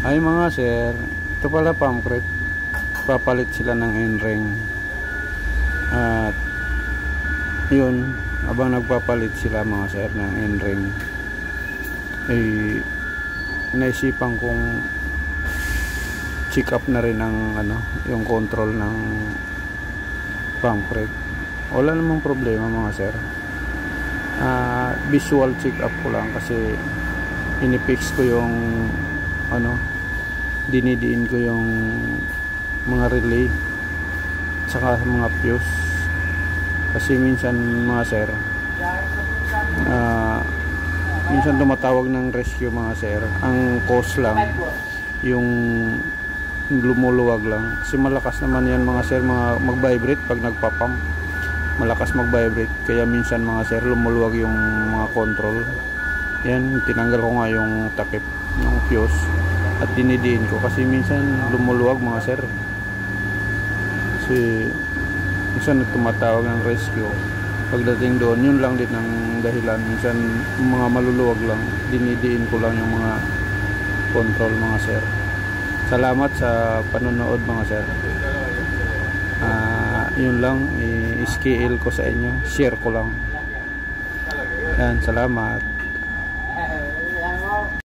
Ay mga sir, ito pala pamcrete. Papalit sila ng N-ring. At yun, abang nagpapalit sila mga sir ng N-ring, naisipan kong check up na rin ang yung control ng pamcrete. Wala namang problema mga sir. Visual check up ko lang kasi inipix ko yung dinidiin ko yung mga relay saka mga fuse kasi minsan mga sir minsan tumatawag ng rescue mga sir. Ang cause lang yung lumuluwag lang kasi malakas naman yan mga sir, mag-vibrate pag nagpapump, malakas mag-vibrate, kaya minsan mga sir lumuluwag yung mga control. Yan, tinanggal ko nga yung takip ng fuse at dinidiin ko kasi minsan lumuluwag mga sir, kasi minsan tumatawag ng rescue. Pagdating doon, yun lang din ang dahilan, minsan mga maluluwag lang, dinidiin ko lang yung mga control mga sir. Salamat sa panonood mga sir. Yun lang, i-scale ko sa inyo, share ko lang yan. Salamat.